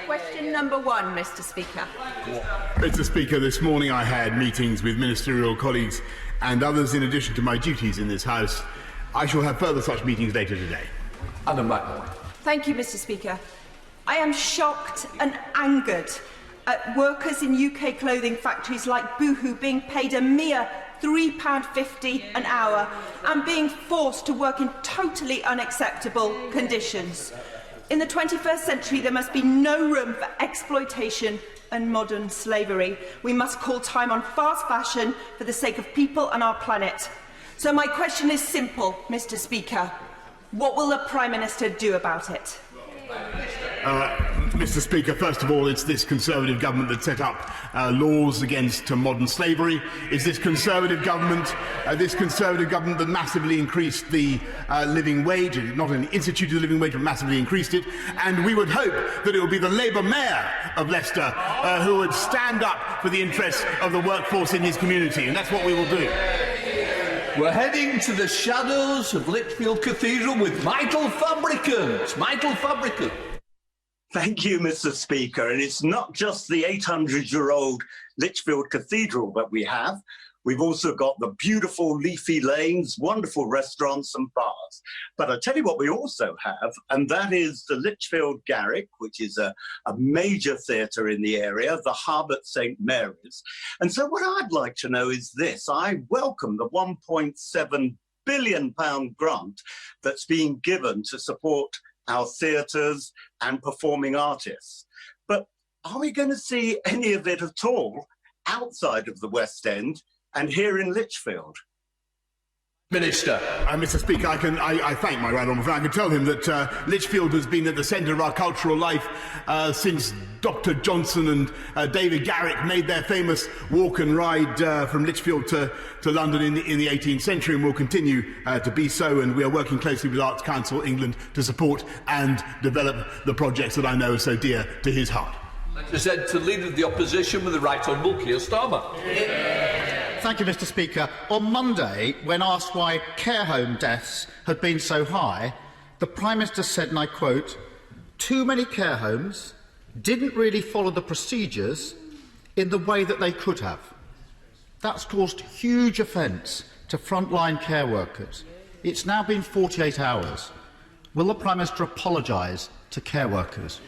Question number one, Mr. Speaker. Mr. Speaker, this morning I had meetings with ministerial colleagues and others in addition to my duties in this House. I shall have further such meetings later today. Thank you, Mr. Speaker. I am shocked and angered at workers in UK clothing factories like Boohoo being paid a mere £3.50 an hour and being forced to work in totally unacceptable conditions. In the 21st century, there must be no room for exploitation and modern slavery. We must call time on fast fashion for the sake of people and our planet. So my question is simple, Mr. Speaker. What will the Prime Minister do about it? Mr. Speaker, first of all, it's this Conservative government that set up laws against modern slavery. It's this Conservative government that massively increased the living wage, not only instituted the living wage, but massively increased it. And we would hope that it would be the Labour Mayor of Leicester who would stand up for the interests of the workforce in his community, and that's what we will do. We're heading to the shadows of Lichfield Cathedral with Michael Fabricant. Michael Fabricant. Thank you, Mr. Speaker. And it's not just the 800-year-old Lichfield Cathedral that we have. We've also got the beautiful leafy lanes, wonderful restaurants and bars. But I'll tell you what we also have, and that is the Lichfield Garrick, which is a major theatre in the area, the Hub at St Mary's. And so what I'd like to know is this. I welcome the £1.7 billion grant that's being given to support our theatres and performing artists. But are we going to see any of it at all outside of the West End and here in Lichfield? Minister. Mr. Speaker, I thank my right honourable friend. I can tell him that Lichfield has been at the centre of our cultural life since Dr. Johnson and David Garrick made their famous walk and ride from Lichfield to London in the 18th century, and will continue to be so. And we are working closely with Arts Council England to support and develop the projects that I know are so dear to his heart. Present to Leader of the Opposition with the Right Honourable Keir Starmer. Thank you, Mr. Speaker. On Monday, when asked why care home deaths had been so high, the Prime Minister said, and I quote, "Too many care homes didn't really follow the procedures in the way that they could have." That's caused huge offence to frontline care workers. It's now been 48 hours. Will the Prime Minister apologise to care workers?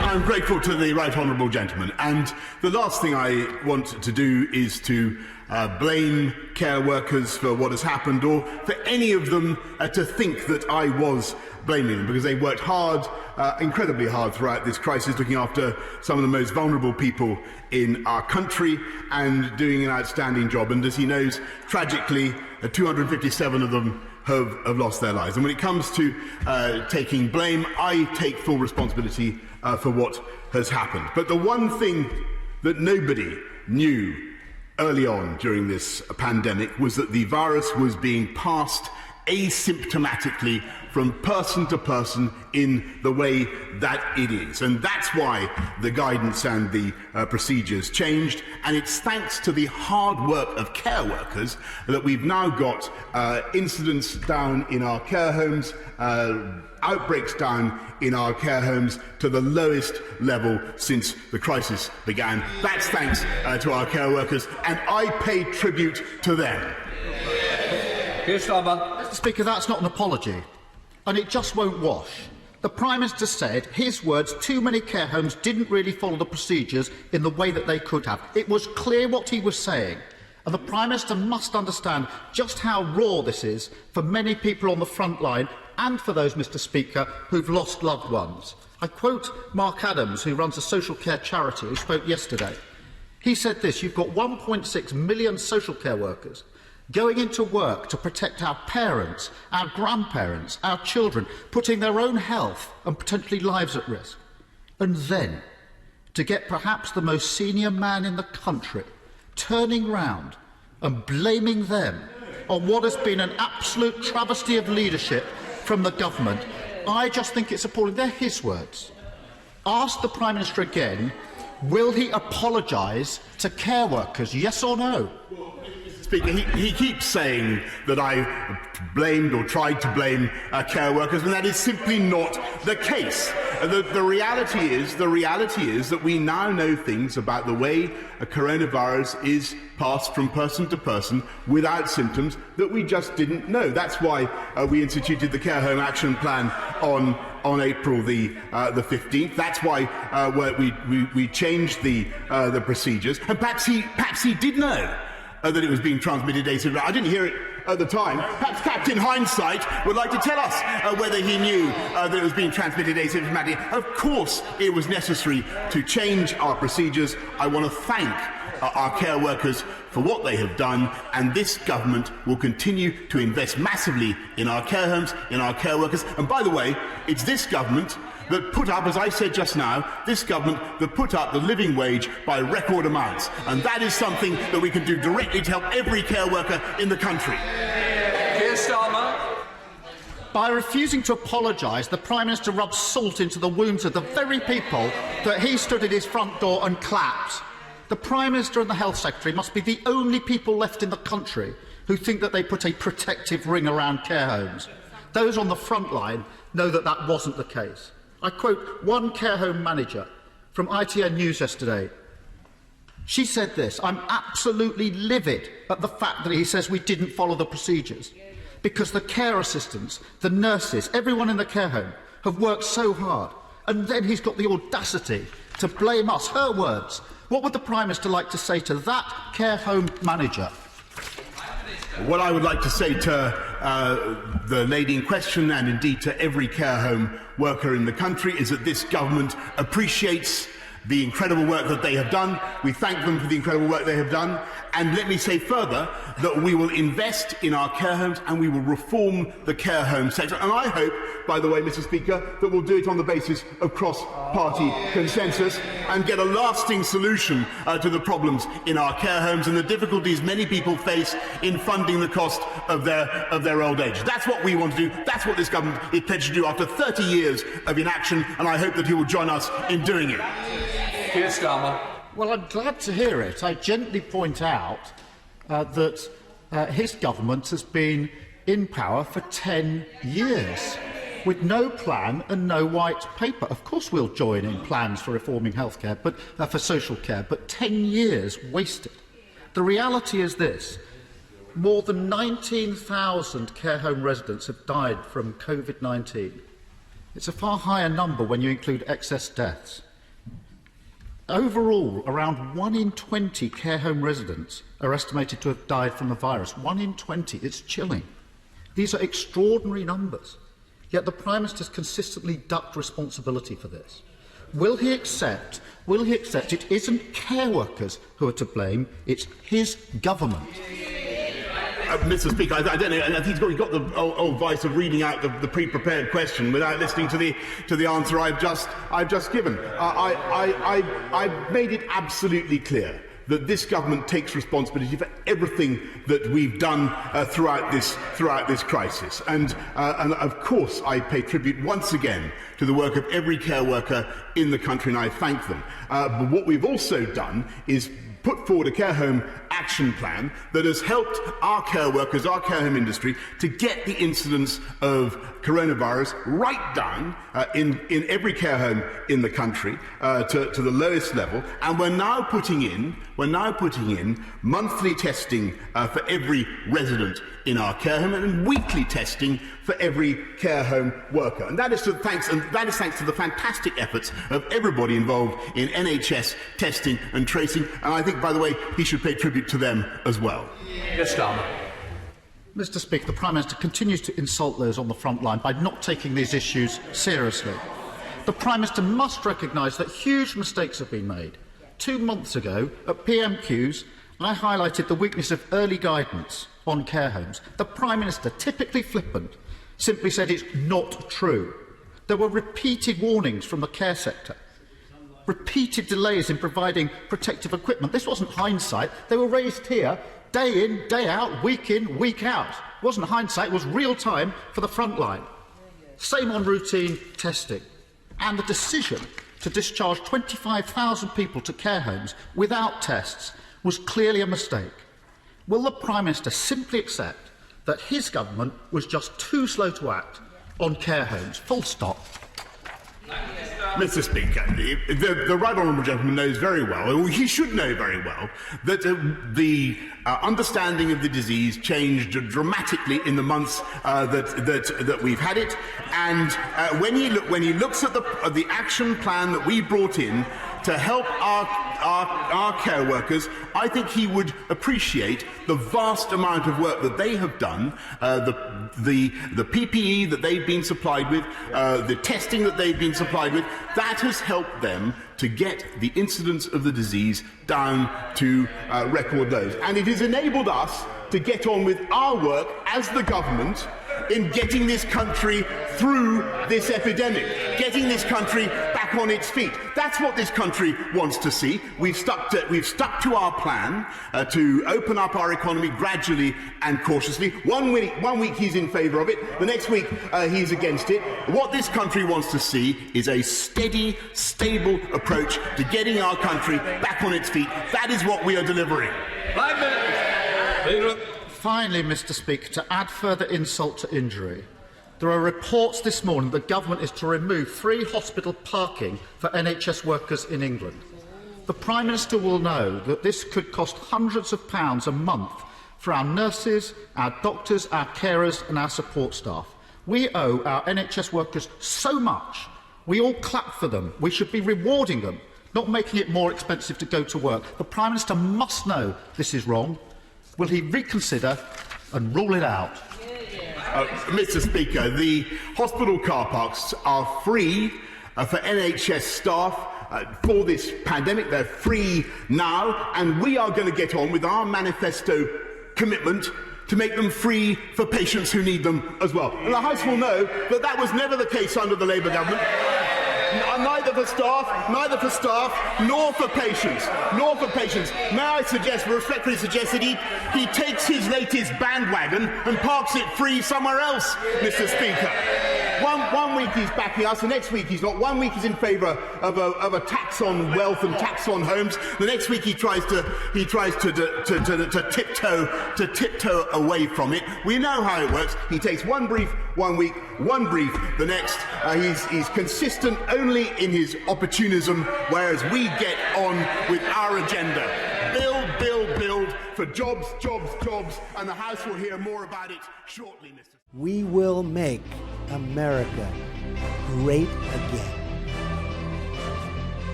I'm grateful to the right honourable gentleman, and the last thing I want to do is to blame care workers for what has happened, or for any of them to think that I was blaming them, because they worked hard, incredibly hard throughout this crisis, looking after some of the most vulnerable people in our country and doing an outstanding job. And as he knows, tragically, 257 of them have lost their lives. And when it comes to taking blame, I take full responsibility for what has happened. But the one thing that nobody knew early on during this pandemic was that the virus was being passed asymptomatically from person to person in the way that it is. And that's why the guidance and the procedures changed. And it's thanks to the hard work of care workers that we've now got incidents down in our care homes, outbreaks down in our care homes to the lowest level since the crisis began. That's thanks to our care workers, and I pay tribute to them. Mr. Speaker, that's not an apology, and it just won't wash. The Prime Minister said, his words, too many care homes didn't really follow the procedures in the way that they could have. It was clear what he was saying, and the Prime Minister must understand just how raw this is for many people on the front line and for those, Mr. Speaker, who've lost loved ones. I quote Mark Adams, who runs a social care charity, who spoke yesterday. He said this: "You've got 1.6 million social care workers going into work to protect our parents, our grandparents, our children, putting their own health and potentially lives at risk. And then, to get perhaps the most senior man in the country turning round and blaming them on what has been an absolute travesty of leadership from the government, I just think it's appalling." They're his words. Ask the Prime Minister again, will he apologise to care workers, yes or no? Speaker, he keeps saying that I blamed or tried to blame care workers, and that is simply not the case. The reality is that we now know things about the way a coronavirus is passed from person to person without symptoms that we just didn't know. That's why we instituted the Care Home Action Plan on April the 15th. That's why we changed the procedures. And perhaps he did know that it was being transmitted asymptomatically. I didn't hear it at the time. Perhaps Captain Hindsight would like to tell us whether he knew that it was being transmitted asymptomatically. Of course, it was necessary to change our procedures. I want to thank our care workers for what they have done, and this government will continue to invest massively in our care homes, in our care workers. And by the way, it's this government that put up, as I said just now, this government that put up the living wage by record amounts. And that is something that we can do directly to help every care worker in the country. Keir Starmer. By refusing to apologise, the Prime Minister rubs salt into the wounds of the very people that he stood at his front door and clapped. The Prime Minister and the Health Secretary must be the only people left in the country who think that they put a protective ring around care homes. Those on the front line know that that wasn't the case. I quote one care home manager from ITN News yesterday. She said this: "I'm absolutely livid at the fact that he says we didn't follow the procedures, because the care assistants, the nurses, everyone in the care home have worked so hard, and then he's got the audacity to blame us." Her words. What would the Prime Minister like to say to that care home manager? What I would like to say to the lady in question, and indeed to every care home worker in the country, is that this government appreciates the incredible work that they have done. We thank them for the incredible work they have done. And let me say further that we will invest in our care homes and we will reform the care home sector. And I hope, by the way, Mr. Speaker, that we'll do it on the basis of cross-party consensus and get a lasting solution to the problems in our care homes and the difficulties many people face in funding the cost of their old age. That's what we want to do. That's what this government is pledged to do after 30 years of inaction, and I hope that he will join us in doing it. Keir Starmer. Well, I'm glad to hear it. I gently point out that his government has been in power for 10 years with no plan and no white paper. Of course we'll join in plans for reforming healthcare, but for social care, but 10 years wasted. The reality is this: more than 19,000 care home residents have died from COVID-19. It's a far higher number when you include excess deaths. Overall, around 1 in 20 care home residents are estimated to have died from the virus. 1 in 20. It's chilling. These are extraordinary numbers. Yet the Prime Minister has consistently ducked responsibility for this. Will he accept it isn't care workers who are to blame, it's his government? Mr. Speaker, I don't know. I think he's got the old vice of reading out the pre-prepared question without listening to the answer I've just given. I've made it absolutely clear that this government takes responsibility for everything that we've done throughout this crisis, and of course I pay tribute once again to the work of every care worker in the country, and I thank them. But what we've also done is put forward a care home action plan that has helped our care workers, our care home industry, to get the incidence of coronavirus right down in every care home in the country to the lowest level. And we're now putting in monthly testing for every resident in our care home and weekly testing for every care home worker. And that is thanks to the fantastic efforts of everybody involved in NHS testing and tracing. And I think, by the way, he should pay tribute to them as well. Yes, Starmer. Mr. Speaker, the Prime Minister continues to insult those on the front line by not taking these issues seriously. The Prime Minister must recognise that huge mistakes have been made. 2 months ago, at PMQs, I highlighted the weakness of early guidance on care homes. The Prime Minister, typically flippant, simply said it's not true. There were repeated warnings from the care sector, repeated delays in providing protective equipment. This wasn't hindsight. They were raised here day in, day out, week in, week out. It wasn't hindsight, it was real time for the front line. Same on routine testing. And the decision to discharge 25,000 people to care homes without tests was clearly a mistake. Will the Prime Minister simply accept that his government was just too slow to act on care homes? Full stop. Mr. Speaker, the Right Honourable Gentleman knows very well, or he should know very well, that the understanding of the disease changed dramatically in the months that we've had it, and when he looks at the action plan that we brought in to help our care workers, I think he would appreciate the vast amount of work that they have done, the PPE that they've been supplied with, the testing that they've been supplied with. That has helped them to get the incidence of the disease down to record lows. And it has enabled us to get on with our work as the government in getting this country through this epidemic, getting this country back on its feet. That's what this country wants to see. We've stuck to our plan to open up our economy gradually and cautiously. One week he's in favour of it, the next week he's against it. What this country wants to see is a steady, stable approach to getting our country back on its feet. That is what we are delivering. 5 minutes. Finally, Mr. Speaker, to add further insult to injury, there are reports this morning that the government is to remove free hospital parking for NHS workers in England. The Prime Minister will know that this could cost hundreds of pounds a month for our nurses, our doctors, our carers and our support staff. We owe our NHS workers so much. We all clap for them. We should be rewarding them, not making it more expensive to go to work. The Prime Minister must know this is wrong. Will he reconsider and rule it out? Mr. Speaker, the hospital car parks are free for NHS staff for this pandemic. They're free now, and we are going to get on with our manifesto commitment to make them free for patients who need them as well. And the House will know that that was never the case under the Labour government. Neither for staff, nor for patients, May I respectfully suggest that he takes his latest bandwagon and parks it free somewhere else, Mr. Speaker. One week he's backing us, the next week he's not. One week he's in favour of a tax on wealth and tax on homes. The next week he tries to tiptoe away from it. We know how it works. He takes one brief one week, one brief the next. He's consistent only in his opportunism, whereas we get on with our agenda. Build for jobs, and the House will hear more about it shortly, Mr. We will make America great again.